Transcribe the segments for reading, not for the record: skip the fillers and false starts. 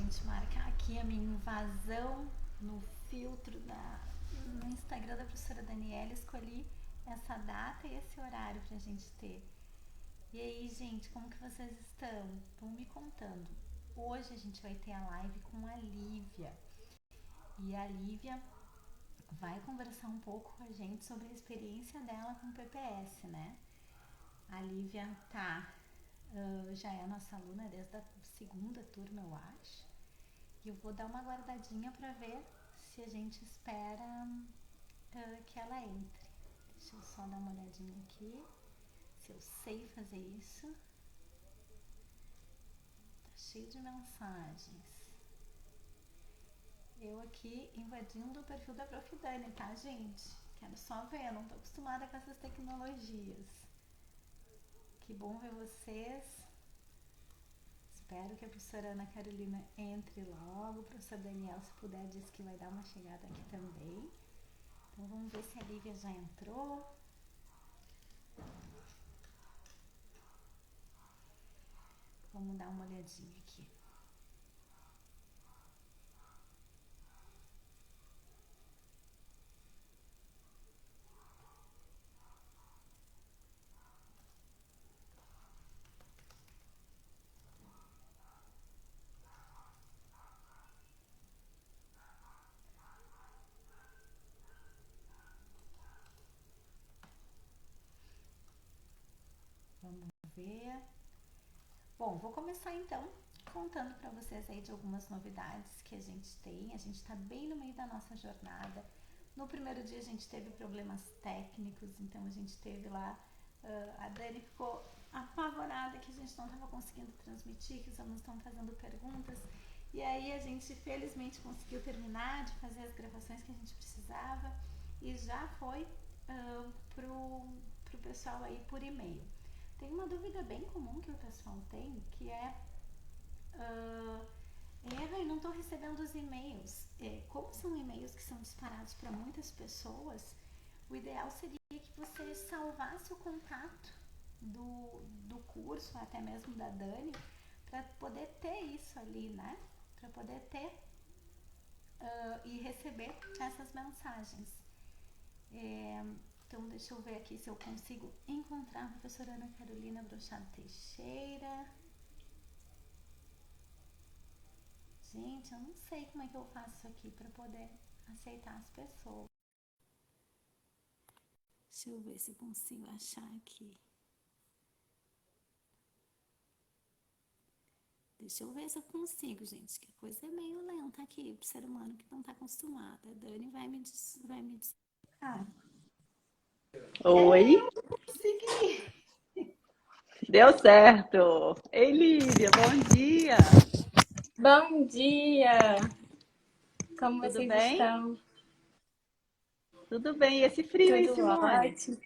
gente marcar aqui a minha invasão no filtro no Instagram da professora Daniela. Escolhi essa data e esse horário pra gente ter. E aí, gente, como que vocês estão? Vão me contando. Hoje a gente vai ter a live com a Lívia. E a Lívia vai conversar um pouco com a gente sobre a experiência dela com o PPS, né? A Lívia já é nossa aluna desde a segunda turma, eu acho. E eu vou dar uma guardadinha pra ver se a gente espera que ela entre. Deixa eu só dar uma olhadinha aqui, se eu sei fazer isso. Tá cheio de mensagens. Eu aqui invadindo o perfil da Prof. Dani, tá, gente? Quero só ver, eu não tô acostumada com essas tecnologias. Que bom ver vocês. Espero que a professora Ana Carolina entre logo. O professor Daniel, se puder, disse que vai dar uma chegada aqui também. Então vamos ver se a Lívia já entrou. Vamos dar uma olhadinha aqui. Vamos ver. Bom, vou começar então contando para vocês aí de algumas novidades que a gente tem. A gente está bem no meio da nossa jornada. No primeiro dia a gente teve problemas técnicos, então a gente teve lá, a Dani ficou apavorada que a gente não estava conseguindo transmitir, que os alunos estão fazendo perguntas. E aí a gente felizmente conseguiu terminar de fazer as gravações que a gente precisava e já foi pro pessoal aí por e-mail. Tem uma dúvida bem comum que o pessoal tem, que é eu não estou recebendo os e-mails. Como são e-mails que são disparados para muitas pessoas, o ideal seria que você salvasse o contato do curso, até mesmo da Dani, para poder ter isso ali, né? Para poder ter e receber essas mensagens. Então, deixa eu ver aqui se eu consigo encontrar a professora Ana Carolina Brochado Teixeira. Gente, eu não sei como é que eu faço isso aqui para poder aceitar as pessoas. Deixa eu ver se eu consigo achar aqui. Deixa eu ver se eu consigo, gente, que a coisa é meio lenta aqui pro ser humano que não tá acostumado. A Dani vai me dizer. Oi, Consegui! deu certo. Ei, Lívia, bom dia. Bom dia! Como Tudo vocês bem? estão? Tudo bem. E esse frio, hein, Tudo Simone? ótimo.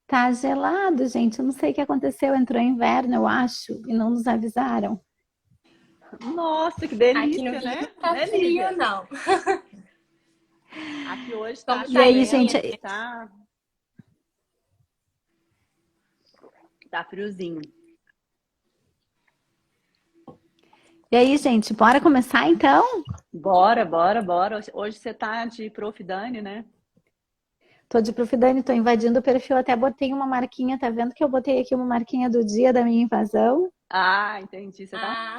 Tá gelado, gente. Eu não sei o que aconteceu. Entrou inverno, eu acho, e não nos avisaram. Nossa, que Aqui no delícia, Rio né? não tá Né, frio, Lívia? não. Aqui hoje tá Como E tá aí, aí? chovendo, gente? tá friozinho. E aí, gente, bora começar então? Bora, bora, bora. Hoje você tá de Prof. Dani, né? Tô de Prof. Dani, tô invadindo o perfil, até botei uma marquinha, tá vendo que eu botei aqui uma marquinha do dia da minha invasão? Ah, entendi. Você tá...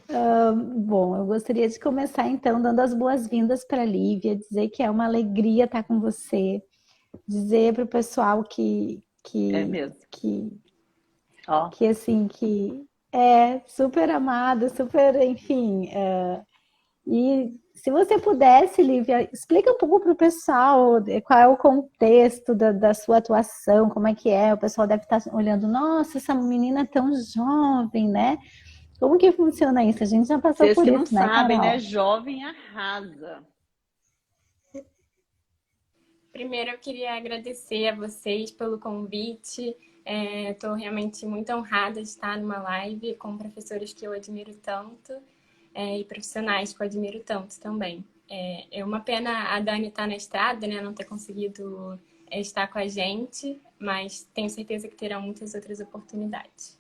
Ah, Bom, eu gostaria de começar então dando as boas-vindas para a Lívia, dizer que é uma alegria estar com você, dizer para o pessoal É mesmo. Ó, que assim, que é super amada, super, enfim. E se você pudesse, Lívia, explica um pouco para o pessoal qual é o contexto da sua atuação, como é que é, o pessoal deve estar olhando, nossa, essa menina é tão jovem, né? Como que funciona isso? A gente já passou vocês por que não isso, né, sabem, né? Carol? Jovem arrasa. primeiro eu queria agradecer a vocês pelo convite. Estou realmente muito honrada de estar numa live com professores que eu admiro tanto e profissionais que eu admiro tanto também. É uma pena a Dani estar na estrada, né? Não ter conseguido estar com a gente, mas tenho certeza que terão muitas outras oportunidades.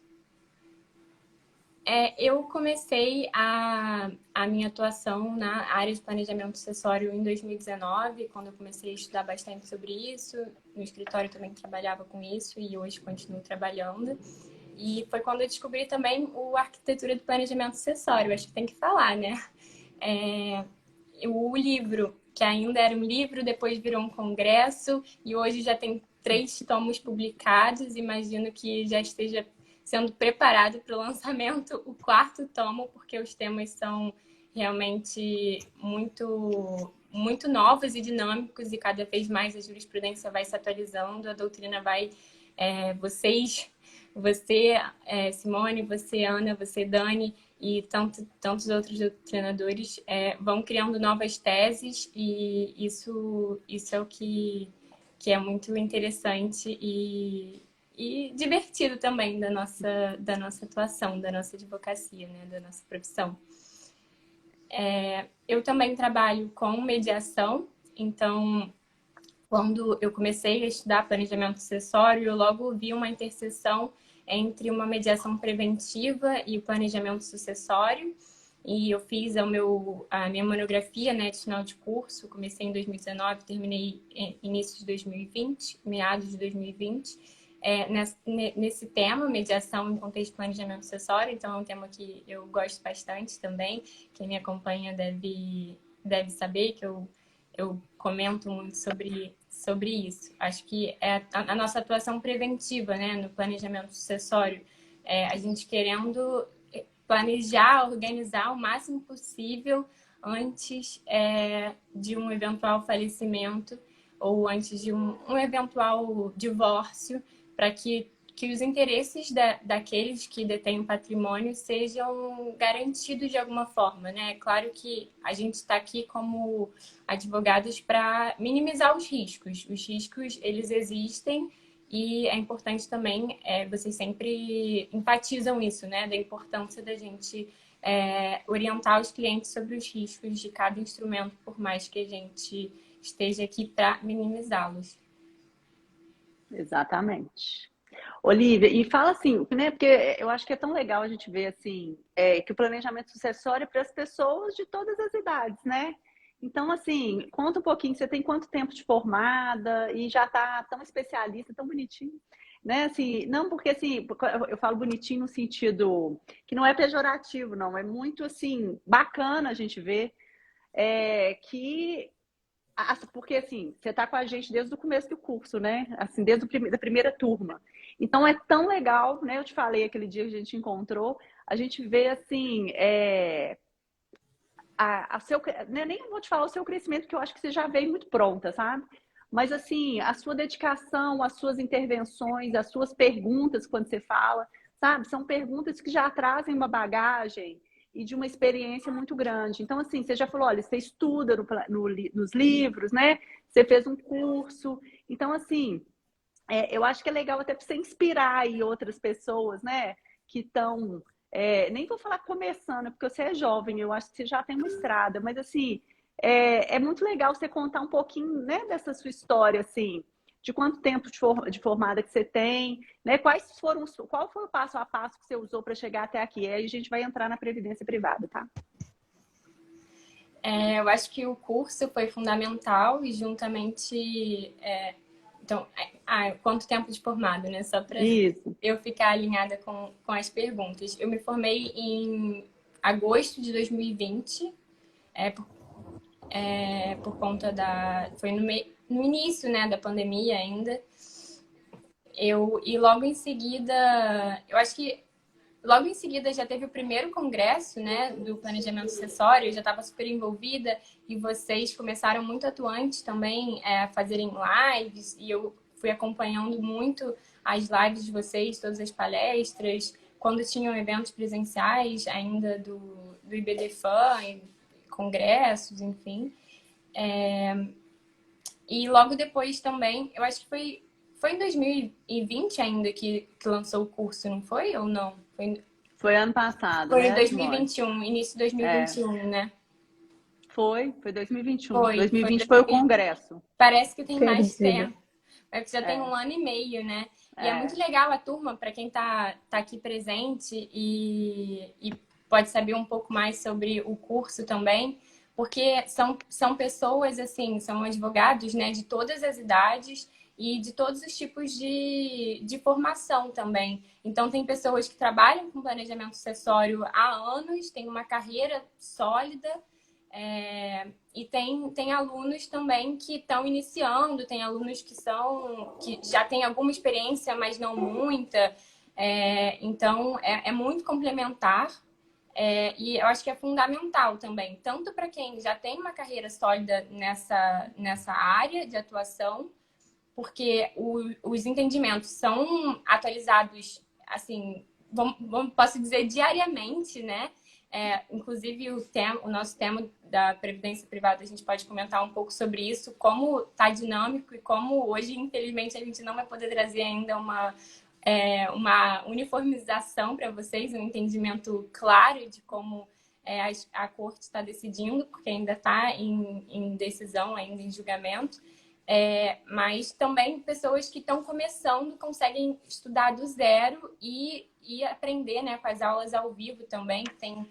Eu comecei a minha atuação na área de planejamento sucessório em 2019, quando eu comecei a estudar bastante sobre isso. No escritório também trabalhava com isso e hoje continuo trabalhando. E foi quando eu descobri também o arquitetura do planejamento sucessório. Acho que tem que falar, né? O livro, que ainda era um livro, depois virou um congresso e hoje já tem 3 tomos publicados. Imagino que já esteja sendo preparado para o lançamento o 4º tomo, porque os temas são realmente muito novos e dinâmicos e cada vez mais a jurisprudência vai se atualizando, a doutrina vai... Você, Simone, você, Ana, você, Dani e tantos outros doutrinadores vão criando novas teses e isso é o que é muito interessante e divertido também da nossa atuação, da nossa advocacia, né, da nossa profissão. Eu também trabalho com mediação, então, quando eu comecei a estudar planejamento sucessório, eu logo vi uma interseção entre uma mediação preventiva e o planejamento sucessório, e eu fiz a minha monografia, né, de final de curso, comecei em 2019, terminei início de 2020, meados de 2020, nesse tema, mediação em contexto de planejamento sucessório, então é um tema que eu gosto bastante também, quem me acompanha deve saber que eu comento muito sobre isso. Acho que é a nossa atuação preventiva, né, no planejamento sucessório, a gente querendo planejar, organizar o máximo possível antes de um eventual falecimento ou antes de um eventual divórcio, para que os interesses daqueles que detêm o patrimônio sejam garantidos de alguma forma, né? É claro que a gente está aqui como advogados para minimizar os riscos. Os riscos, eles existem e é importante também, vocês sempre enfatizam isso, né? Da importância da gente orientar os clientes sobre os riscos de cada instrumento, por mais que a gente esteja aqui para minimizá-los. Exatamente. Olivia, e fala assim, né? Porque eu acho que é tão legal a gente ver assim, que o planejamento sucessório é para as pessoas de todas as idades, né? Então, assim, conta um pouquinho, você tem quanto tempo de formada e já está tão especialista, tão bonitinho, né? Assim, não porque assim, eu falo bonitinho no sentido que não é pejorativo, não, é muito assim, bacana a gente ver que porque assim, você está com a gente desde o começo do curso, né? Assim, desde a primeira turma. Então é tão legal, né? Eu te falei aquele dia que a gente encontrou, a gente vê assim, nem vou te falar o seu crescimento, porque eu acho que você já veio muito pronta, sabe? Mas assim, a sua dedicação, as suas intervenções, as suas perguntas quando você fala, sabe? São perguntas que já trazem uma bagagem e de uma experiência muito grande. Então, assim, você já falou, olha, você estuda nos livros, né? Você fez um curso. Então, assim, eu acho que é legal até para você inspirar aí outras pessoas, né? Que estão, nem vou falar começando, porque você é jovem, eu acho que você já tem uma estrada, mas assim, é muito legal você contar um pouquinho, né, dessa sua história, assim, de quanto tempo de formada que você tem, né? Qual foi o passo a passo que você usou para chegar até aqui? Aí a gente vai entrar na previdência privada, tá? Eu acho que o curso foi fundamental e juntamente... Então, quanto tempo de formado, né? Só para eu ficar alinhada com as perguntas. Eu me formei em agosto de 2020, por conta foi no início, né, da pandemia ainda. E logo em seguida, eu acho que logo em seguida já teve o primeiro congresso, né, do planejamento sucessório, eu já estava super envolvida e vocês começaram muito atuantes também a fazerem lives e eu fui acompanhando muito as lives de vocês, todas as palestras, quando tinham eventos presenciais ainda do IBDFAN, congressos, enfim. E logo depois também, eu acho que foi em 2020 ainda que lançou o curso, não foi? Ou não? Foi ano passado, foi né? Foi em 2021, início de 2021, né? Foi 2021. Foi 2020 foi o congresso. Parece que tem mais tempo. É que já tem 1 ano e meio, né? E é muito legal a turma, para quem tá aqui presente e pode saber um pouco mais sobre o curso também, porque são pessoas, assim, são advogados, né, de todas as idades e de todos os tipos de formação também. Então, tem pessoas que trabalham com planejamento sucessório há anos, têm uma carreira sólida, e tem alunos também que estão iniciando, tem alunos que já têm alguma experiência, mas não muita. Então, é muito complementar. E eu acho que é fundamental também, tanto para quem já tem uma carreira sólida nessa área de atuação, porque os entendimentos são atualizados, assim, posso dizer, diariamente, né? Inclusive, o nosso tema da Previdência Privada, a gente pode comentar um pouco sobre isso, como está dinâmico e como hoje, infelizmente, a gente não vai poder trazer ainda uma uniformização para vocês, um entendimento claro de como a corte está decidindo, porque ainda está em decisão, ainda em julgamento. Mas também pessoas que estão começando conseguem estudar do zero e aprender, né, com as aulas ao vivo também. Tem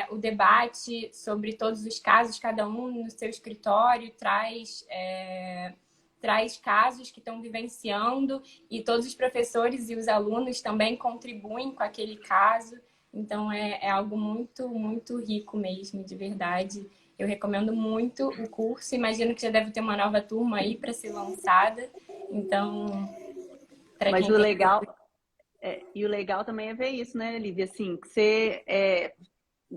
o debate sobre todos os casos, cada um no seu escritório traz casos que estão vivenciando e todos os professores e os alunos também contribuem com aquele caso. Então, é algo muito, muito rico mesmo, de verdade. Eu recomendo muito o curso. Imagino que já deve ter uma nova turma aí para ser lançada. Então, para Mas quem o tem... legal, e o legal também é ver isso, né, Lívia? Assim, que você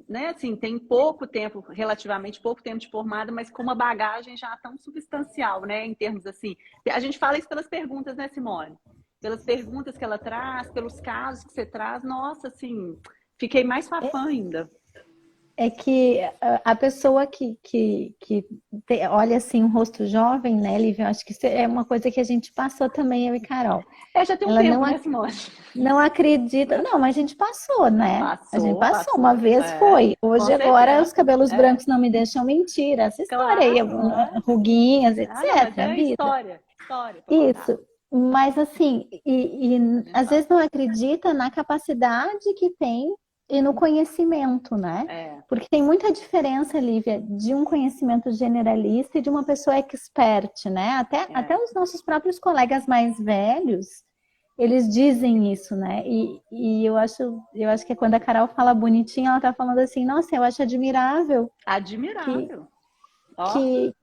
né, assim, tem pouco tempo, relativamente pouco tempo de formada, mas com uma bagagem já tão substancial, né, em termos assim. A gente fala isso pelas perguntas, né, Simone? Pelas perguntas que ela traz, pelos casos que você traz. Nossa, assim, fiquei mais fafã ainda. É que a pessoa que olha assim um rosto jovem, né, Lívia? Eu acho que isso é uma coisa que a gente passou também, eu e Carol. Já tem um Ela tempo, né, Simone? não acredita. Não, mas a gente passou, né? A gente Passou, passou. Uma passou. vez foi. Com Hoje agora os certeza. cabelos brancos não me deixam mentir. Essa história aí, Claro, é. ruguinhas, Ah, não, mas etc. A é vida. história para contar. Isso. Mas assim, às vezes não acredita na capacidade que tem e no conhecimento, né? É, Porque tem muita diferença, Lívia, de um conhecimento generalista e de uma pessoa expert, né? Até os nossos próprios colegas mais velhos, eles dizem isso, né? E eu acho que quando a Carol fala bonitinha, ela tá falando assim, nossa, eu acho admirável que, admirável. Ó, que,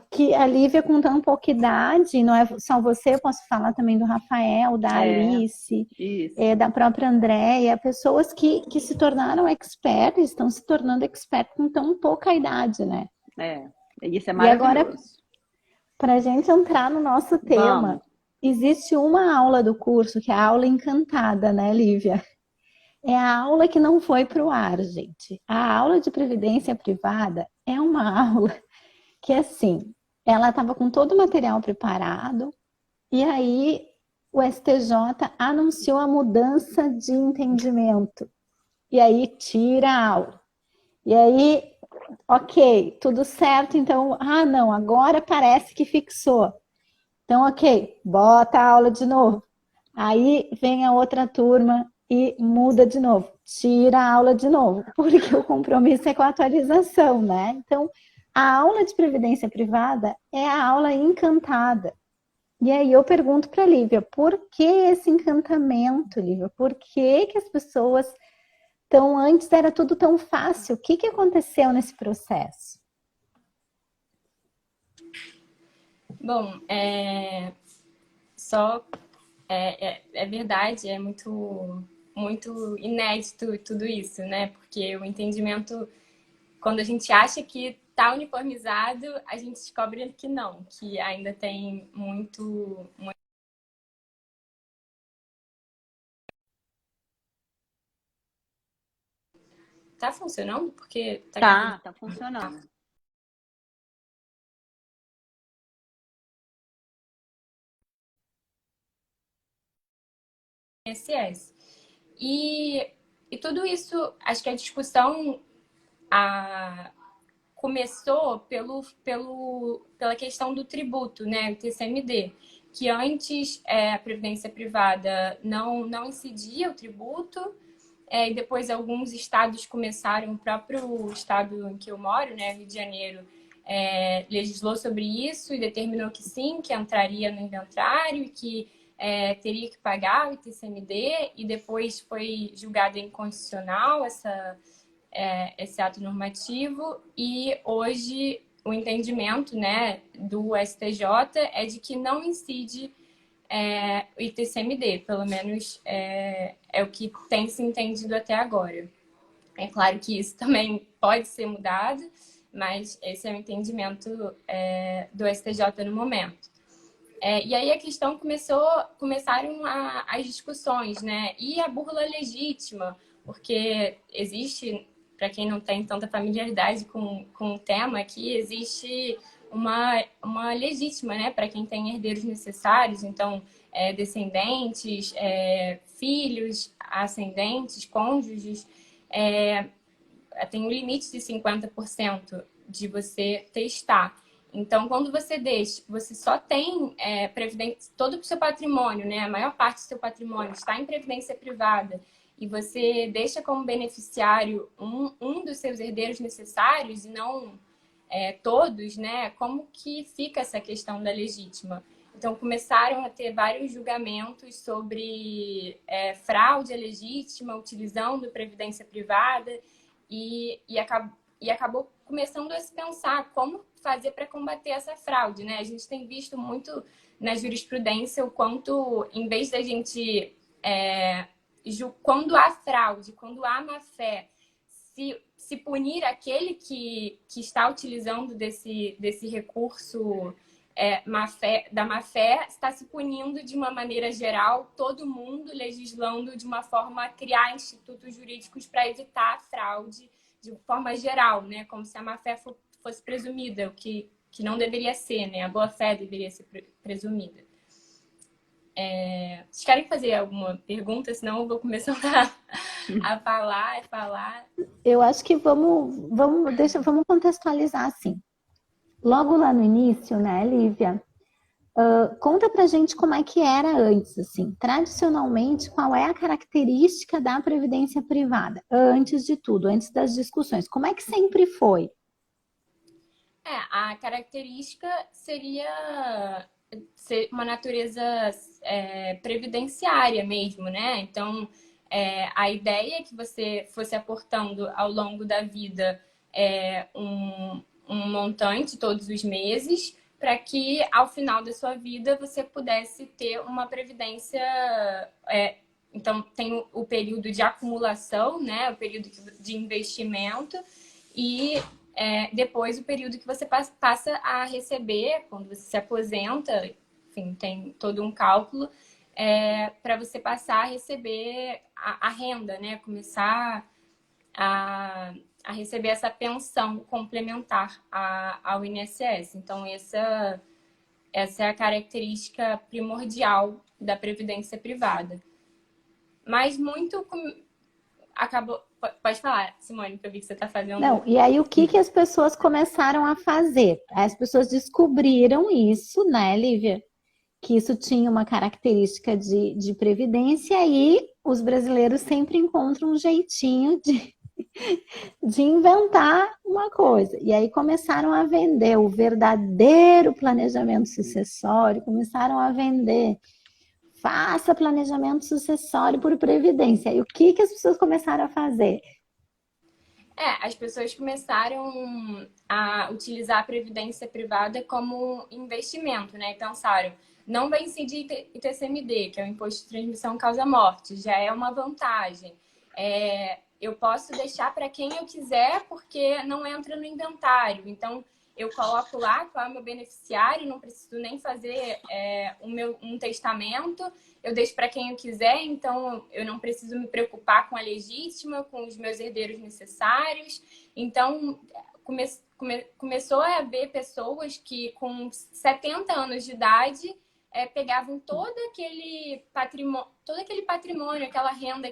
que a Lívia, com tão pouca idade, não é só você, eu posso falar também do Rafael, da Alice, isso. da própria Andréia, pessoas que se tornaram experts, estão se tornando experts com tão pouca idade, né? Isso é E agora, maravilhoso. para a gente entrar no nosso Vamos. tema, existe uma aula do curso, que é a aula encantada, né, Lívia? É a aula que não foi para o ar, gente. A aula de previdência privada é uma aula que, assim, ela estava com todo o material preparado, e aí o STJ anunciou a mudança de entendimento. E aí tira a aula. E aí, ok, tudo certo, então, não, agora parece que fixou. Então, ok, bota a aula de novo. Aí vem a outra turma e muda de novo, tira a aula de novo, porque o compromisso é com a atualização, né? Então, a aula de previdência privada é a aula encantada. E aí eu pergunto para a Lívia, por que esse encantamento, Lívia? Por que as pessoas estão... Antes era tudo tão fácil. O que aconteceu nesse processo? Bom, só é verdade, é muito, muito inédito tudo isso, né? Porque o entendimento, quando a gente acha que está uniformizado, a gente descobre que não, que ainda tem muito. Tá funcionando? Porque Tá funcionando. INSS. E tudo isso, acho que a discussão começou pela questão do tributo, né, o TCMD, que antes a previdência privada não incidia o tributo, e depois alguns estados começaram, o próprio estado em que eu moro, né, Rio de Janeiro, legislou sobre isso e determinou que sim, que entraria no inventário e que teria que pagar o ITCMD, e depois foi julgado inconstitucional esse ato normativo, e hoje o entendimento, né, do STJ é de que não incide o ITCMD, pelo menos é o que tem se entendido até agora. É claro que isso também pode ser mudado, mas esse é o entendimento do STJ no momento. E aí a questão começaram as discussões, né? E a burla legítima, porque existe, para quem não tem tanta familiaridade com o tema aqui, existe uma legítima, né? Para quem tem herdeiros necessários, então descendentes, filhos, ascendentes, cônjuges, tem um limite de 50% de você testar. Então, quando você deixa, você só tem todo o seu patrimônio, né? A maior parte do seu patrimônio está em previdência privada, e você deixa como beneficiário um dos seus herdeiros necessários e não todos, né? Como que fica essa questão da legítima? Então, começaram a ter vários julgamentos sobre fraude à legítima, utilizando previdência privada, e acabou começando a se pensar como fazer para combater essa fraude, né? A gente tem visto muito na jurisprudência o quanto, em vez da gente, quando há fraude, quando há má-fé, se punir aquele que está utilizando desse recurso da má-fé, está se punindo de uma maneira geral, todo mundo legislando de uma forma a criar institutos jurídicos para evitar a fraude de forma geral, né? Como se a má-fé fosse presumida, o que não deveria ser, né? A boa-fé deveria ser presumida. Vocês querem fazer alguma pergunta? Senão eu vou começando a falar. Eu acho que vamos contextualizar assim. Logo lá no início, né, Lívia? Conta pra gente como é que era antes, assim. Tradicionalmente, qual é a característica da previdência privada? Antes de tudo, antes das discussões. Como é que sempre foi? A característica seria ser uma natureza previdenciária mesmo, né? Então, a ideia é que você fosse aportando ao longo da vida um montante todos os meses, para que ao final da sua vida você pudesse ter uma previdência. Então, tem o período de acumulação, né? O período de investimento, e depois o período que você passa a receber quando você se aposenta. Enfim, tem todo um cálculo para você passar a receber a renda, né? Começar a receber essa pensão complementar ao INSS. Então, essa é a característica primordial da previdência privada. Mas muito acabou... Pode falar, Simone, que eu vi que você está fazendo... Não, e aí o que as pessoas começaram a fazer? As pessoas descobriram isso, né, Lívia? Que isso tinha uma característica de previdência, e os brasileiros sempre encontram um jeitinho de inventar uma coisa. E aí começaram a vender o verdadeiro planejamento sucessório, começaram a vender, faça planejamento sucessório por previdência. E o que as pessoas começaram a fazer? As pessoas começaram a utilizar a previdência privada como investimento, né? E pensaram, não vai incidir ITCMD, que é o Imposto de Transmissão Causa-Morte, já é uma vantagem. Eu posso deixar para quem eu quiser, porque não entra no inventário. Então, eu coloco lá qual é o meu beneficiário, não preciso nem fazer um testamento. Eu deixo para quem eu quiser, então eu não preciso me preocupar com a legítima, com os meus herdeiros necessários. Então, começou a haver pessoas que, com 70 anos de idade, pegavam todo aquele patrimônio, aquela renda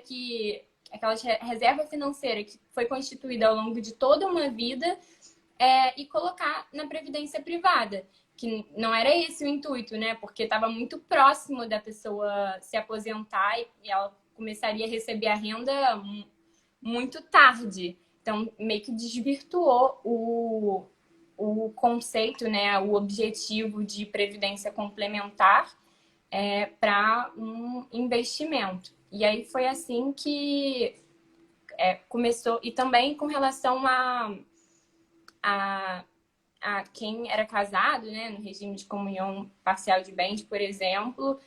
aquela reserva financeira que foi constituída ao longo de toda uma vida, e colocar na previdência privada, que não era esse o intuito, né? Porque estava muito próximo da pessoa se aposentar e ela começaria a receber a renda muito tarde. Então, meio que desvirtuou o conceito, né? O objetivo de previdência complementar para um investimento. E aí foi assim que começou. E também com relação a quem era casado, né, no regime de comunhão parcial de bens, por exemplo,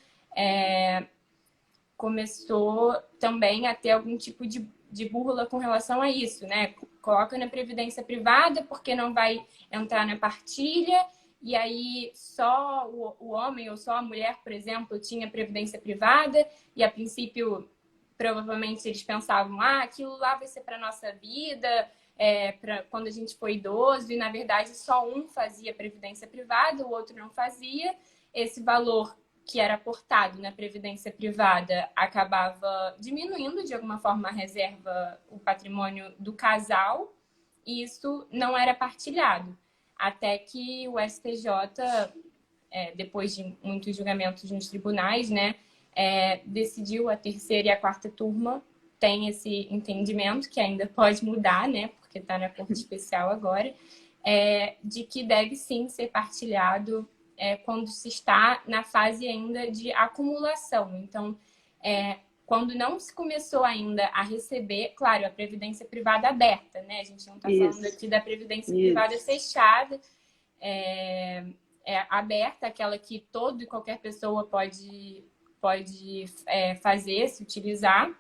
começou também a ter algum tipo de burla com relação a isso, né? Coloca na previdência privada porque não vai entrar na partilha, e aí só o homem ou só a mulher, por exemplo, tinha previdência privada, e a princípio, provavelmente eles pensavam, aquilo lá vai ser para nossa vida, para quando a gente for idoso, e na verdade só um fazia previdência privada, o outro não fazia. Esse valor que era aportado na previdência privada acabava diminuindo de alguma forma a reserva, o patrimônio do casal, e isso não era partilhado. Até que o STJ, depois de muitos julgamentos nos tribunais, né, decidiu, a terceira e a quarta turma tem esse entendimento, que ainda pode mudar, né, porque está na Corte Especial agora, de que deve sim ser partilhado quando se está na fase ainda de acumulação. Então, quando não se começou ainda a receber, claro, a previdência privada aberta, né? A gente não está falando aqui da previdência privada fechada, aberta, aquela que toda e qualquer pessoa pode fazer, se utilizar.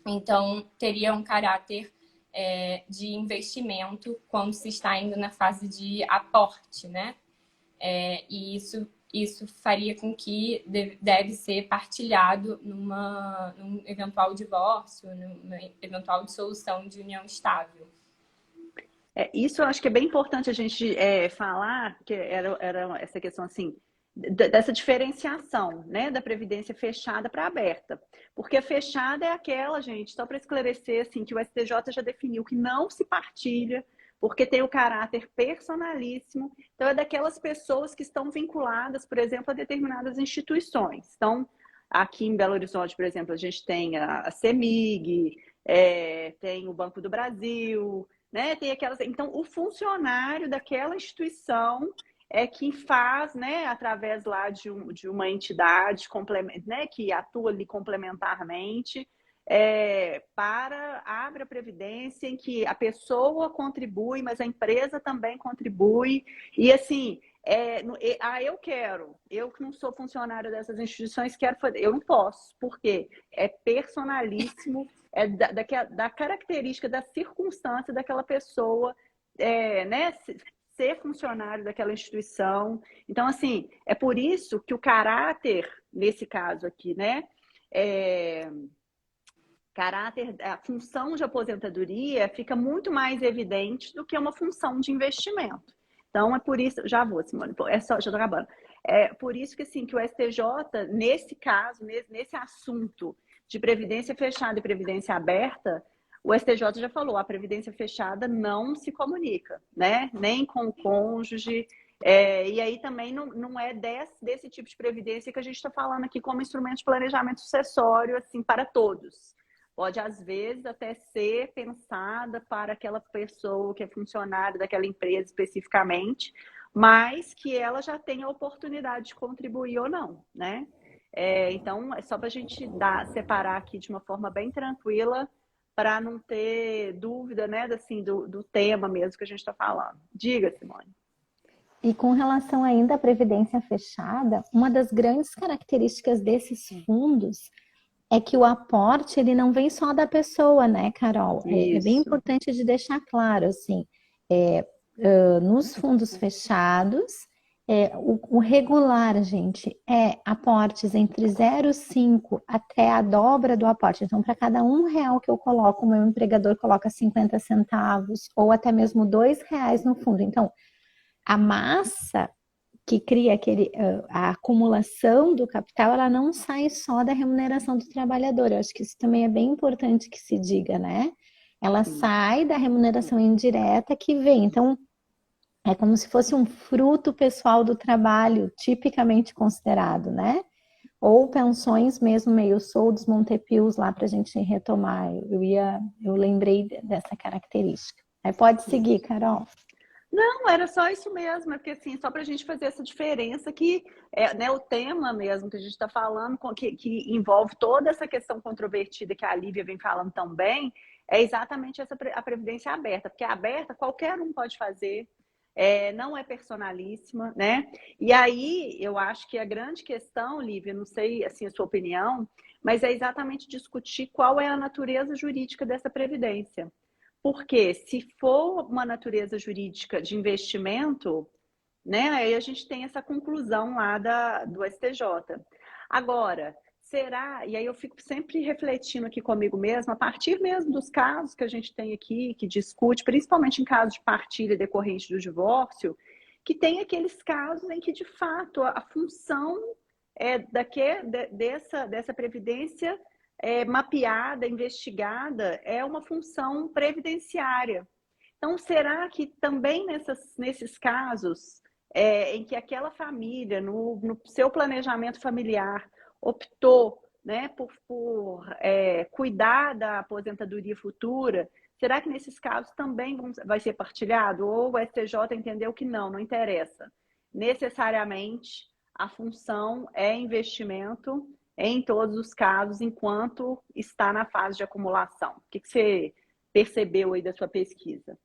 Então, teria um caráter de investimento quando se está indo na fase de aporte, né? E isso faria com que deve ser partilhado num eventual divórcio, numa eventual dissolução de união estável. Isso eu acho que é bem importante a gente falar, que era essa questão assim, dessa diferenciação, né, da previdência fechada para aberta. Porque a fechada é aquela, gente, só para esclarecer, assim, que o STJ já definiu que não se partilha, porque tem o caráter personalíssimo. Então, é daquelas pessoas que estão vinculadas, por exemplo, a determinadas instituições. Então, aqui em Belo Horizonte, por exemplo, a gente tem a CEMIG, tem o Banco do Brasil, né? Tem aquelas. Então, o funcionário daquela instituição quem faz, né, através lá de uma entidade né, que atua ali complementarmente, abre a previdência em que a pessoa contribui, mas a empresa também contribui. E assim, eu que não sou funcionário dessas instituições, quero fazer, eu não posso, porque é personalíssimo, da característica, da circunstância daquela pessoa, né, ser funcionário daquela instituição. Então, assim, é por isso que o caráter, nesse caso aqui, né, a função de aposentadoria fica muito mais evidente do que uma função de investimento. Então, é por isso... Já vou, Simone, já estou acabando. É por isso que, assim, que o STJ, nesse caso, nesse assunto de previdência fechada e previdência aberta, o STJ já falou, a previdência fechada não se comunica, né? Nem com o cônjuge. E aí também não é desse tipo de previdência que a gente está falando aqui como instrumento de planejamento sucessório, assim, para todos. Pode, às vezes, até ser pensada para aquela pessoa que é funcionária daquela empresa especificamente, mas que ela já tem a oportunidade de contribuir ou não, né? Então, é só para a gente separar aqui de uma forma bem tranquila, para não ter dúvida, né, assim, do tema mesmo que a gente está falando. Diga, Simone. E com relação ainda à previdência fechada, uma das grandes características desses fundos é que o aporte, ele não vem só da pessoa, né, Carol? É bem importante de deixar claro, assim, nos fundos fechados, o regular, gente, é aportes entre 0,5 até a dobra do aporte. Então, para cada R$1 que eu coloco, o meu empregador coloca 50 centavos ou até mesmo R$2 no fundo. Então, a massa que cria a acumulação do capital, ela não sai só da remuneração do trabalhador. Eu acho que isso também é bem importante que se diga, né? Ela sai da remuneração indireta que vem. Então, É como se fosse um fruto pessoal do trabalho, tipicamente considerado, né? Ou pensões mesmo meio soldos, Montepios lá para a gente retomar. Eu lembrei dessa característica. Aí pode seguir, Carol. Não, era só isso mesmo, é porque assim, só para a gente fazer essa diferença que é, né, o tema mesmo que a gente está falando, que envolve toda essa questão controvertida que a Lívia vem falando tão bem, é exatamente a previdência aberta, porque a aberta qualquer um pode fazer, não é personalíssima, né? E aí eu acho que a grande questão, Lívia, não sei assim a sua opinião, mas é exatamente discutir qual é a natureza jurídica dessa previdência. Porque se for uma natureza jurídica de investimento, né, aí a gente tem essa conclusão lá do STJ. Agora, será, e aí eu fico sempre refletindo aqui comigo mesma, a partir mesmo dos casos que a gente tem aqui, que discute, principalmente em casos de partilha decorrente do divórcio, que tem aqueles casos em que, de fato, a função dessa previdência mapeada, investigada, é uma função previdenciária. Então, será que também nesses casos em que aquela família, no seu planejamento familiar, optou, né, por cuidar da aposentadoria futura, será que nesses casos também vai ser partilhado? Ou o STJ entendeu que não interessa? Necessariamente, a função é investimento em todos os casos, enquanto está na fase de acumulação. O que você percebeu aí da sua pesquisa?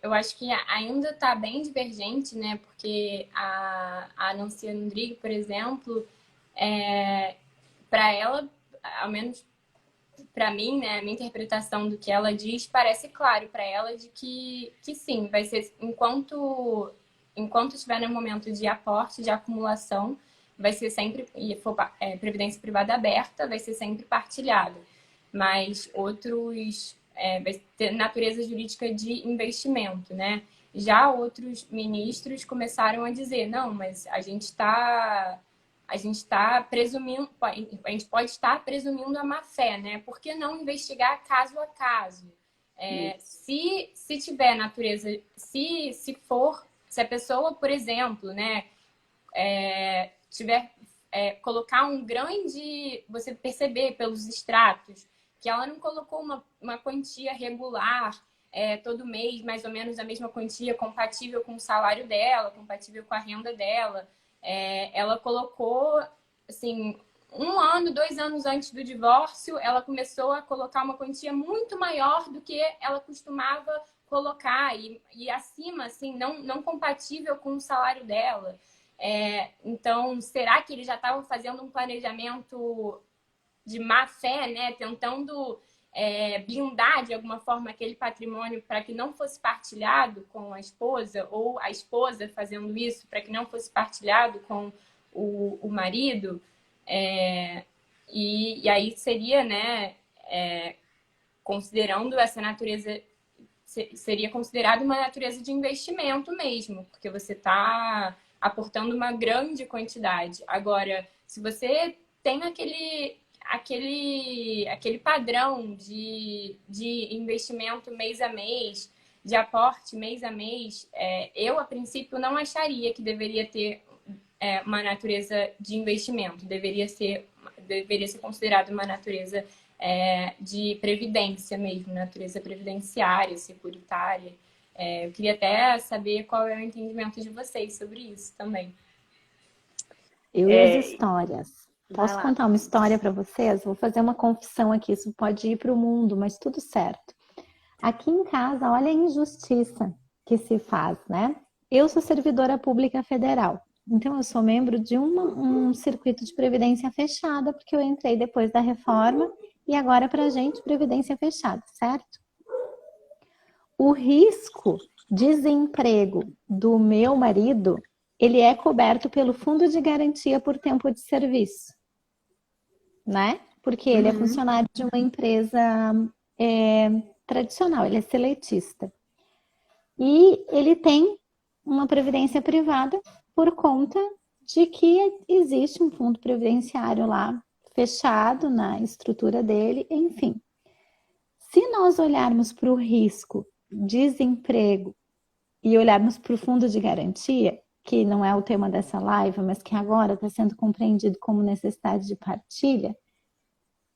Eu acho que ainda está bem divergente, né? Porque a Nancy Andrighi, por exemplo, para ela, ao menos para mim, né, a minha interpretação do que ela diz parece claro para ela de que sim, vai ser enquanto estiver no momento de aporte, de acumulação, vai ser sempre, e for previdência privada aberta, vai ser sempre partilhado. Mas outros vai ter natureza jurídica de investimento, né? Já outros ministros começaram a dizer, não, mas a gente está presumindo, a gente pode estar presumindo a má-fé, né? Por que não investigar caso a caso? Se tiver natureza, se a pessoa, por exemplo, né, tiver colocar um grande, você perceber pelos extratos que ela não colocou uma quantia regular todo mês, mais ou menos a mesma quantia, compatível com o salário dela, compatível com a renda dela. Ela colocou, assim, 1 ano, 2 anos antes do divórcio, ela começou a colocar uma quantia muito maior do que ela costumava colocar e acima, assim, não compatível com o salário dela. Então, será que ele já estava fazendo um planejamento de má fé, né? Tentando blindar de alguma forma aquele patrimônio para que não fosse partilhado com a esposa, ou a esposa fazendo isso para que não fosse partilhado com o marido? E aí seria, né, considerando essa natureza, seria considerado uma natureza de investimento mesmo, porque você está aportando uma grande quantidade. Agora, se você tem aquele padrão de investimento mês a mês, de aporte mês a mês, eu, a princípio, não acharia que deveria ter uma natureza de investimento. Deveria ser considerado uma natureza de previdência mesmo, natureza previdenciária, securitária. Eu queria até saber qual é o entendimento de vocês sobre isso também. Eu e as histórias. Posso contar uma história para vocês? Vou fazer uma confissão aqui, isso pode ir para o mundo, mas tudo certo. Aqui em casa, olha a injustiça que se faz, né? Eu sou servidora pública federal, então eu sou membro de um circuito de previdência fechada, porque eu entrei depois da reforma e agora pra gente previdência fechada, certo? O risco de desemprego do meu marido, ele é coberto pelo Fundo de Garantia por Tempo de Serviço, né? Porque ele é funcionário de uma empresa tradicional, ele é seletista. E ele tem uma previdência privada por conta de que existe um fundo previdenciário lá fechado na estrutura dele, enfim. Se nós olharmos para o risco, desemprego e olharmos para o fundo de garantia, que não é o tema dessa live, mas que agora está sendo compreendido como necessidade de partilha,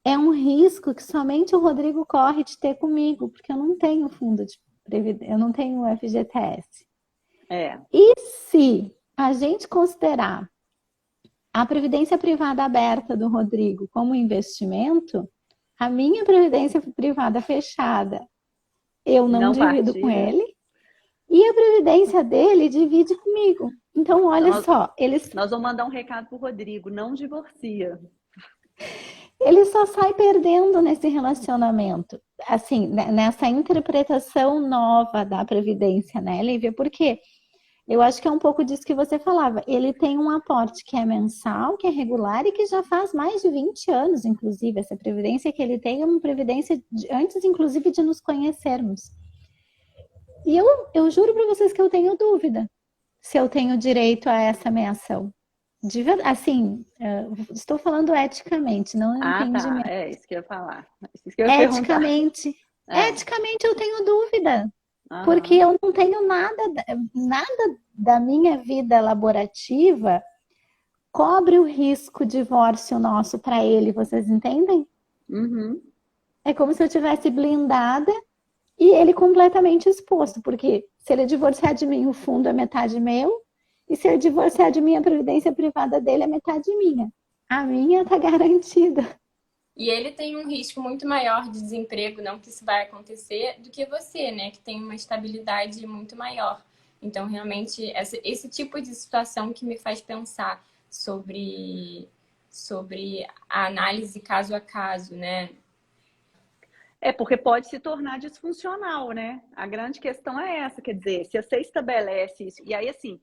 é um risco que somente o Rodrigo corre de ter comigo, porque eu não tenho fundo de previdência, eu não tenho FGTS. E se a gente considerar a previdência privada aberta do Rodrigo como investimento, a minha previdência privada fechada, eu não divido com ele, e a previdência dele divide comigo. Então, olha só, nós vamos mandar um recado pro Rodrigo, não divorcia. Ele só sai perdendo nesse relacionamento, assim, nessa interpretação nova da previdência, né, Lívia? Porque eu acho que é um pouco disso que você falava. Ele tem um aporte que é mensal, que é regular e que já faz mais de 20 anos, inclusive. Essa previdência que ele tem é uma previdência antes, inclusive, de nos conhecermos. E eu juro para vocês que eu tenho dúvida se eu tenho direito a essa meação. Assim, estou falando eticamente, não entendimento. Tá. É isso que eu ia falar. Isso que eu ia eticamente eu tenho dúvida. Porque eu não tenho nada da minha vida laborativa cobre o risco de divórcio nosso para ele, vocês entendem? Uhum. É como se eu tivesse blindada e ele completamente exposto, porque se ele divorciar de mim, o fundo é metade meu, e se ele divorciar de mim, a previdência privada dele é metade minha. A minha tá garantida. E ele tem um risco muito maior de desemprego, não que isso vai acontecer, do que você, né? Que tem uma estabilidade muito maior. Então, realmente, esse tipo de situação que me faz pensar sobre a análise caso a caso, né? Porque pode se tornar disfuncional, né? A grande questão é essa, quer dizer, se você estabelece isso, e aí assim,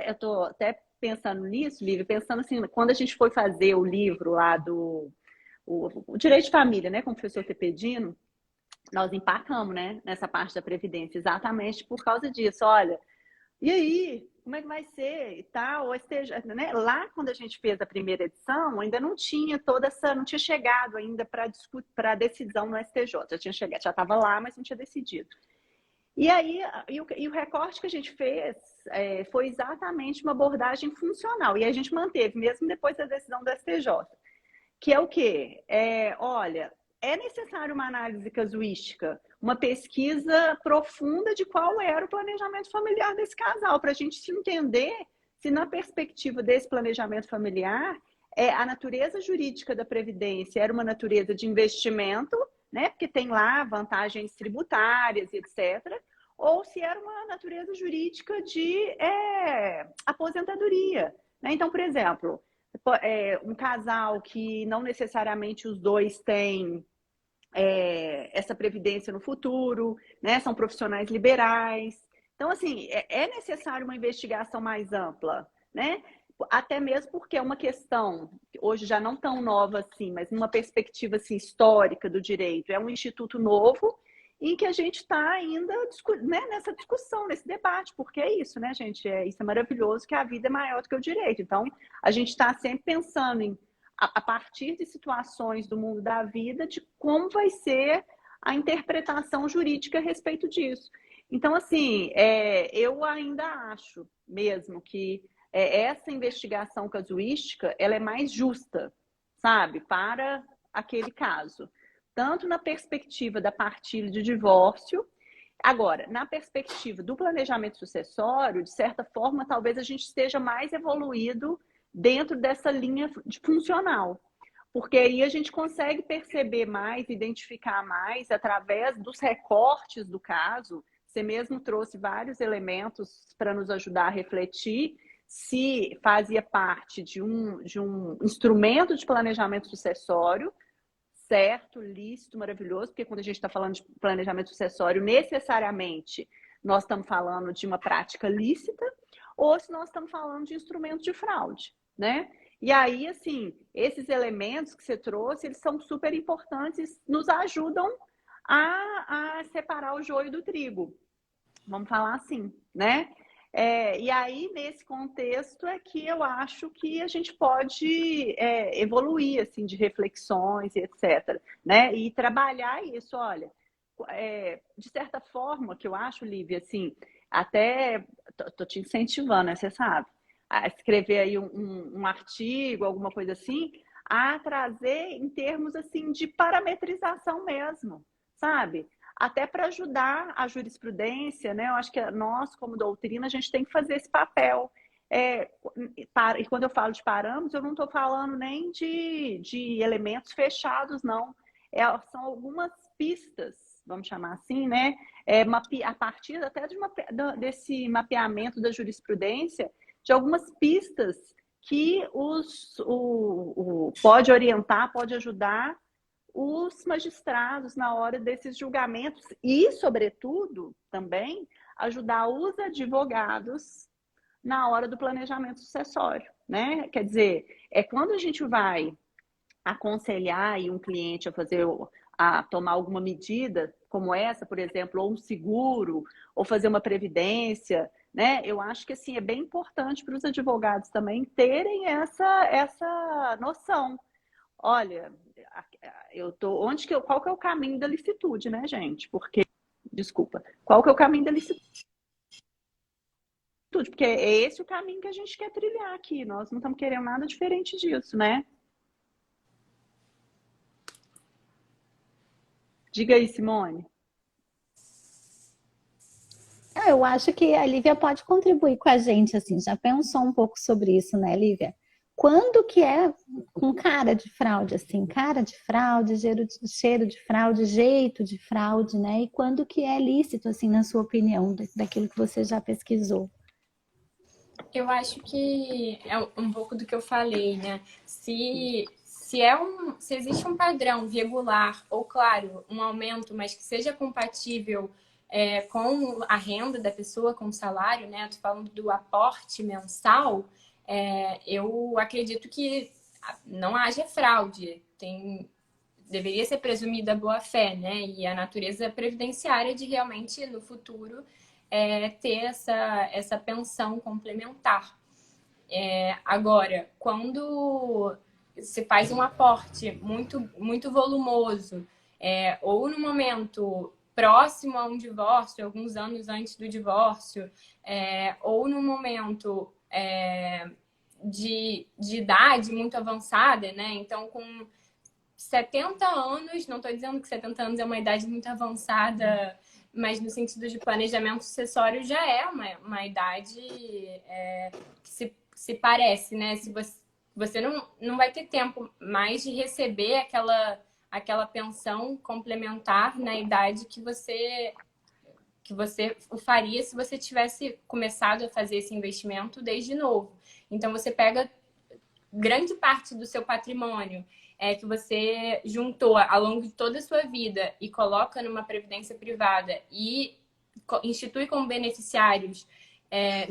eu tô até pensando nisso, Lívia, pensando assim, quando a gente foi fazer o livro lá do o Direito de Família, né, com o professor Tepedino, nós empacamos, né, nessa parte da Previdência, exatamente por causa disso. Olha, e aí, como é que vai ser e tal? Ou esteja, né? Lá, quando a gente fez a primeira edição, ainda não tinha não tinha chegado ainda para a decisão no STJ. Já tinha chegado, já estava lá, mas não tinha decidido. E aí, o recorte que a gente fez foi exatamente uma abordagem funcional. E a gente manteve, mesmo depois da decisão do STJ. Que é o quê? Olha, é necessário uma análise casuística, uma pesquisa profunda de qual era o planejamento familiar desse casal, para a gente se entender se na perspectiva desse planejamento familiar, a natureza jurídica da Previdência era uma natureza de investimento, né, porque tem lá vantagens tributárias, etc., ou se era uma natureza jurídica de aposentadoria. Né? Então, por exemplo, um casal que não necessariamente os dois têm essa previdência no futuro, né? São profissionais liberais. Então, assim, é necessário uma investigação mais ampla, né? Até mesmo porque é uma questão, hoje já não tão nova assim, mas numa perspectiva assim, histórica do direito. É um instituto novo em que a gente está ainda, né, nessa discussão, nesse debate, porque é isso, né, gente? Isso é maravilhoso, que a vida é maior do que o direito. Então, a gente está sempre pensando a partir de situações do mundo da vida, de como vai ser a interpretação jurídica a respeito disso. Então, assim, eu ainda acho mesmo que essa investigação casuística, ela é mais justa, sabe, para aquele caso. Tanto na perspectiva da partilha de divórcio, agora, na perspectiva do planejamento sucessório, de certa forma, talvez a gente esteja mais evoluído dentro dessa linha de funcional. Porque aí a gente consegue perceber mais, identificar mais, através dos recortes do caso. Você mesmo trouxe vários elementos para nos ajudar a refletir se fazia parte de um instrumento de planejamento sucessório, certo, lícito, maravilhoso, porque quando a gente está falando de planejamento sucessório, necessariamente nós estamos falando de uma prática lícita, ou se nós estamos falando de instrumento de fraude, né? E aí, assim, esses elementos que você trouxe, eles são super importantes, nos ajudam a separar o joio do trigo. Vamos falar assim, né? E aí, nesse contexto, é que eu acho que a gente pode evoluir, assim, de reflexões e etc., né? E trabalhar isso, olha, de certa forma, que eu acho, Lívia, assim, até tô te incentivando, né, você sabe, a escrever aí um artigo, alguma coisa assim, a trazer em termos assim de parametrização mesmo, sabe? Até para ajudar a jurisprudência, né? Eu acho que nós, como doutrina, a gente tem que fazer esse papel. É, e quando eu falo de parâmetros, eu não estou falando nem de elementos fechados, não. São algumas pistas, vamos chamar assim, né? A partir até desse mapeamento da jurisprudência, de algumas pistas que pode orientar, pode ajudar os magistrados na hora desses julgamentos e, sobretudo, também ajudar os advogados na hora do planejamento sucessório, né? Quer dizer, quando a gente vai aconselhar aí um cliente a tomar alguma medida como essa, por exemplo, ou um seguro, ou fazer uma previdência, né? Eu acho que assim é bem importante para os advogados também terem essa noção. Olha, qual que é o caminho da licitude, né, gente? Desculpa, qual que é o caminho da licitude? Porque é esse o caminho que a gente quer trilhar aqui. Nós não estamos querendo nada diferente disso, né? Diga aí, Simone. Eu acho que a Lívia pode contribuir com a gente, assim, já pensou um pouco sobre isso, né, Lívia? Quando que é com cara de fraude, assim, cara de fraude, cheiro de fraude, jeito de fraude, né? E quando que é lícito, assim, na sua opinião, daquilo que você já pesquisou? Eu acho que é um pouco do que eu falei, né? Se existe um padrão regular, ou claro, um aumento, mas que seja compatível com a renda da pessoa, com o salário, né? Estou falando do aporte mensal, eu acredito que não haja fraude. Deveria ser presumida a boa-fé, né? E a natureza previdenciária de realmente, no futuro, ter essa pensão complementar. Agora, quando se faz um aporte muito, muito volumoso, ou no momento próximo a um divórcio, alguns anos antes do divórcio, ou no momento de idade muito avançada, né? Então, com 70 anos, não estou dizendo que 70 anos é uma idade muito avançada, mas no sentido de planejamento sucessório já é uma idade que se parece, né? Se você não vai ter tempo mais de receber aquela pensão complementar na idade que você o faria se você tivesse começado a fazer esse investimento desde novo. Então, você pega grande parte do seu patrimônio que você juntou ao longo de toda a sua vida e coloca numa previdência privada e institui como beneficiários,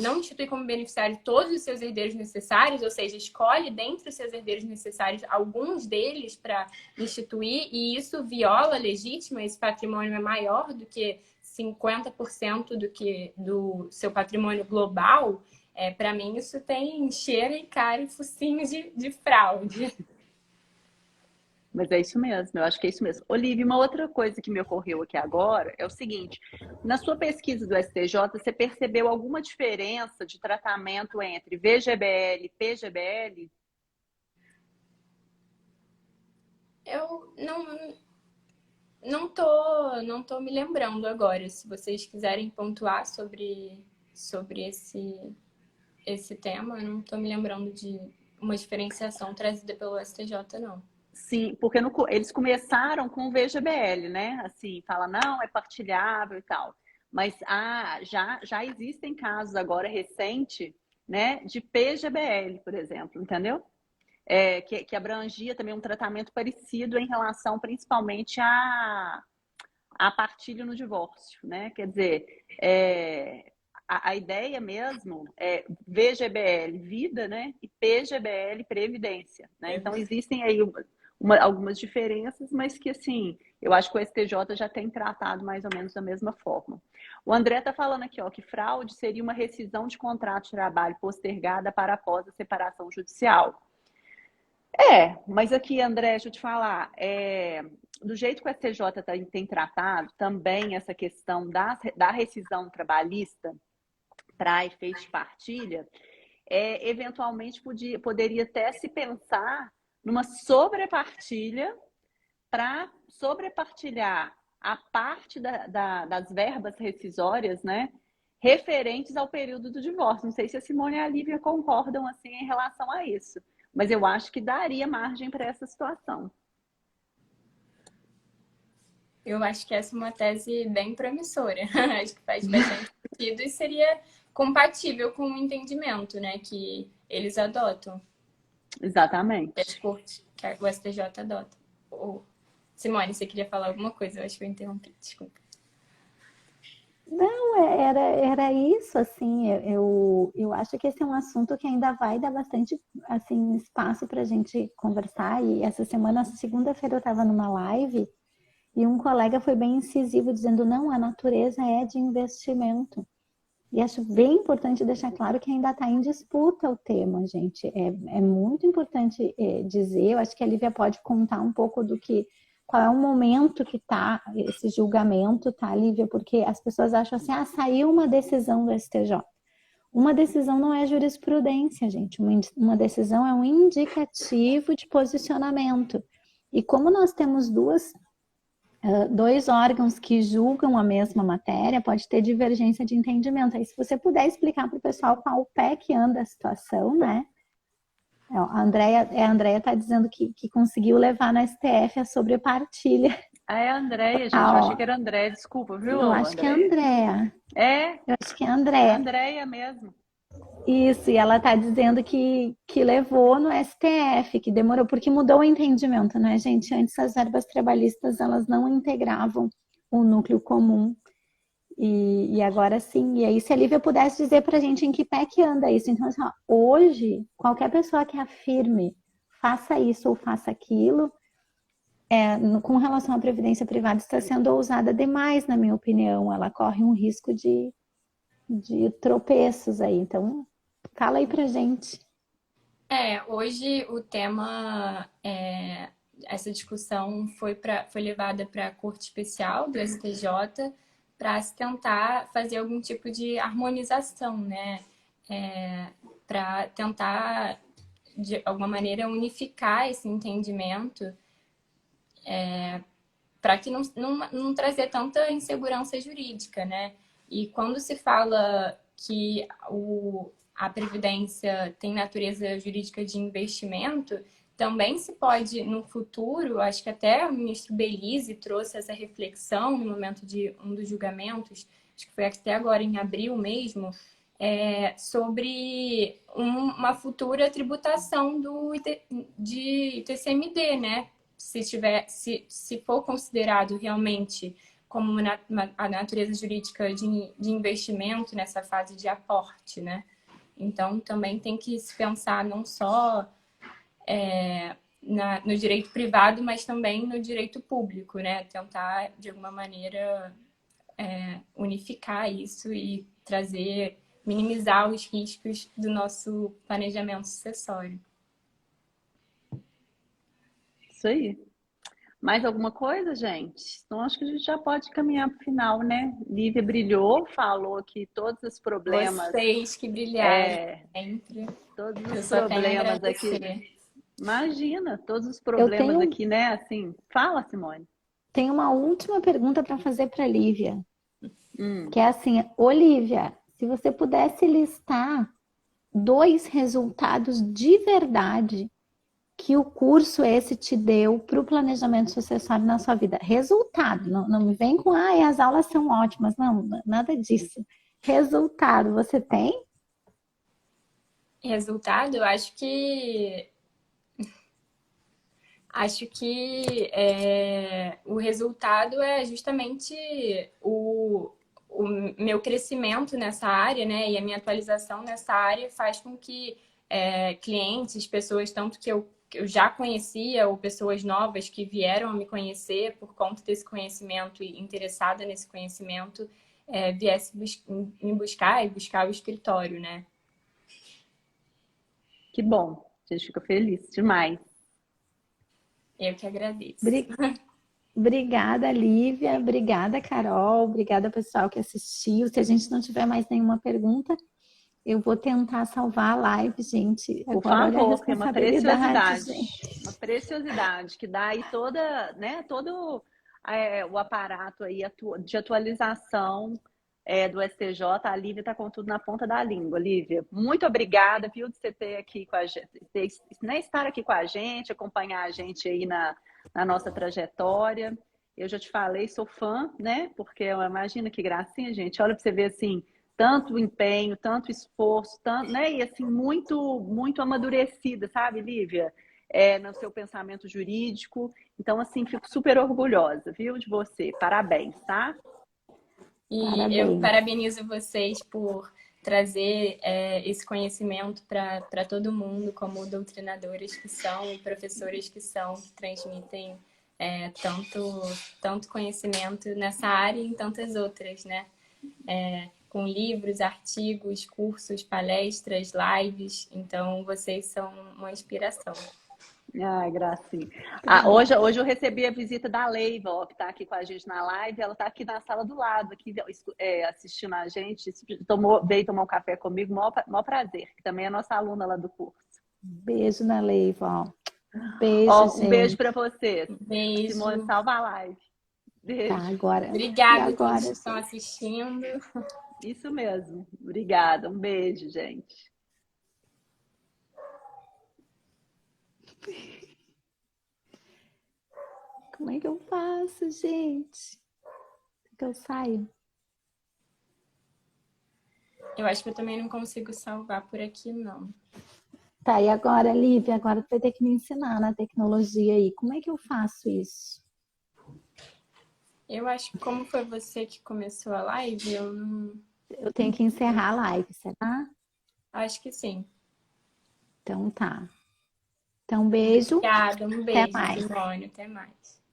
não institui como beneficiário todos os seus herdeiros necessários, ou seja, escolhe dentre os seus herdeiros necessários alguns deles para instituir, e isso viola a legítima, esse patrimônio é maior do que 50% do seu patrimônio global. Para mim, isso tem cheiro e cara e focinho de fraude. Mas é isso mesmo, eu acho que é isso mesmo. Olivia, uma outra coisa que me ocorreu aqui agora é o seguinte: na sua pesquisa do STJ, você percebeu alguma diferença de tratamento entre VGBL e PGBL? Eu não tô me lembrando agora. Se vocês quiserem pontuar sobre esse tema, eu não tô me lembrando de uma diferenciação trazida pelo STJ, não. Sim, porque eles começaram com o VGBL, né? Assim, fala, não, é partilhável e tal. Mas já existem casos agora recente, né, de PGBL, por exemplo, entendeu? Que abrangia também um tratamento parecido em relação principalmente a partilha no divórcio, né? Quer dizer, a ideia mesmo é VGBL, vida, né? E PGBL, previdência, né? Então, existem aí algumas diferenças, mas que, assim, eu acho que o STJ já tem tratado mais ou menos da mesma forma. O André está falando aqui, ó, que fraude seria uma rescisão de contrato de trabalho postergada para após a separação judicial. Mas aqui, André, deixa eu te falar, do jeito que o STJ tem tratado também essa questão da rescisão trabalhista para efeito de partilha, eventualmente poderia até se pensar numa sobrepartilha para sobrepartilhar a parte das verbas rescisórias, né, referentes ao período do divórcio. Não sei se a Simone e a Lívia concordam assim em relação a isso, mas eu acho que daria margem para essa situação. Eu acho que essa é uma tese bem promissora. Acho que faz bastante sentido e seria compatível com o entendimento, né, que eles adotam. Exatamente. Que as cortes, que o STJ adota. Simone, você queria falar alguma coisa? Eu acho que eu interrompi, desculpa. Não, era isso, assim, eu acho que esse é um assunto que ainda vai dar bastante, assim, espaço para a gente conversar, e essa semana, segunda-feira, eu estava numa live, e um colega foi bem incisivo, dizendo, não, a natureza é de investimento, e acho bem importante deixar claro que ainda está em disputa o tema, gente, é muito importante dizer, eu acho que a Lívia pode contar um pouco qual é o momento que está esse julgamento, tá, Lívia? Porque as pessoas acham assim, saiu uma decisão do STJ. Uma decisão não é jurisprudência, gente. Uma decisão é um indicativo de posicionamento. E como nós temos dois órgãos que julgam a mesma matéria, pode ter divergência de entendimento. Aí, se você puder explicar para o pessoal qual o pé que anda a situação, né? A Andrea está dizendo que conseguiu levar na STF a sobrepartilha. É a Andrea, gente. Eu achei que era André. Desculpa, viu, Eu acho que é a Andrea. Eu acho que é a a Andrea. Andrea mesmo. Isso, e ela está dizendo que levou no STF, que demorou, porque mudou o entendimento, né, gente? Antes as verbas trabalhistas, elas não integravam o núcleo comum. E agora sim. E aí, se a Lívia pudesse dizer para a gente em que pé que anda isso. Então, assim, ó, hoje, qualquer pessoa que afirme faça isso ou faça aquilo, com relação à previdência privada, está sendo ousada demais, na minha opinião. Ela corre um risco de tropeços aí. Então, fala aí pra gente. Hoje o tema, essa discussão foi levada para a Corte Especial do STJ para se tentar fazer algum tipo de harmonização, né? Para tentar, de alguma maneira, unificar esse entendimento para que não trazer tanta insegurança jurídica, né? E quando se fala que a previdência tem natureza jurídica de investimento, também se pode, no futuro, acho que até o ministro Belize trouxe essa reflexão no momento de um dos julgamentos, acho que foi até agora em abril mesmo, sobre uma futura tributação de TCMD, né? Se for considerado realmente como a natureza jurídica de investimento nessa fase de aporte, né? Então, também tem que se pensar não só no direito privado, mas também no direito público, né? Tentar, de alguma maneira, unificar isso e minimizar os riscos do nosso planejamento sucessório. Isso aí. Mais alguma coisa, gente? Então, acho que a gente já pode caminhar para o final, né? Lívia brilhou, falou aqui todos os problemas. Vocês que brilharam sempre. Todos Eu os só tenho a problemas agradecer. aqui. Imagina, todos os problemas aqui, né? Assim, fala, Simone. Tem uma última pergunta para fazer para a Lívia. Que é assim, Olívia, se você pudesse listar 2 resultados de verdade que o curso esse te deu para o planejamento sucessório na sua vida. Resultado, não me vem com, as aulas são ótimas. Não, nada disso. Resultado, você tem? Resultado, eu acho que o resultado é justamente o meu crescimento nessa área, né? E a minha atualização nessa área faz com que clientes, pessoas tanto que eu já conhecia ou pessoas novas que vieram a me conhecer por conta desse conhecimento e interessada nesse conhecimento, viesse me buscar e buscar o escritório, né? Que bom, a gente fica feliz demais. Eu que agradeço. Obrigada, Lívia. Obrigada, Carol. Obrigada, pessoal que assistiu. Se a gente não tiver mais nenhuma pergunta, eu vou tentar salvar a live, gente. Por Agora, olha a favor, que é uma responsabilidade, preciosidade. gente. Uma preciosidade que dá aí toda, né, todo o aparato aí de atualização do STJ. A Lívia está com tudo na ponta da língua. Lívia, muito obrigada, viu, de você ter aqui com a gente, né, estar aqui com a gente, acompanhar a gente aí na nossa trajetória. Eu já te falei, sou fã, né? Porque imagina que gracinha, gente. Olha para você ver assim, tanto empenho, tanto esforço, tanto, né? E assim, muito, muito amadurecida, sabe, Lívia? No seu pensamento jurídico. Então, assim, fico super orgulhosa, viu, de você. Parabéns, tá? E Parabéns. eu parabenizo vocês por trazer esse conhecimento para todo mundo, como doutrinadores que são e professores que são, que transmitem tanto conhecimento nessa área e em tantas outras, né? Com livros, artigos, cursos, palestras, lives. Então, vocês são uma inspiração. Ai, gracinha. Hoje eu recebi a visita da Leiva, ó, que está aqui com a gente na live. Ela está aqui na sala do lado, aqui, assistindo a gente. Veio tomar um café comigo, maior prazer, que também é nossa aluna lá do curso. Beijo na Leiva, ó. Beijo, Um beijo para vocês. Beijo. Simone, salva a live. Beijo. Tá, agora. Obrigada a todos agora, que estão assistindo. Isso mesmo. Obrigada. Um beijo, gente. Como é que eu faço, gente? Como é que eu saio? Eu acho que eu também não consigo salvar por aqui, não. Tá, e agora, Lívia, agora tu vai ter que me ensinar na tecnologia aí. Como é que eu faço isso? Eu acho que como foi você que começou a live, eu não... Eu tenho que encerrar a live, será? Acho que sim. Então tá. Então, beijo. Obrigada, um beijo, mais. Simone. Até mais.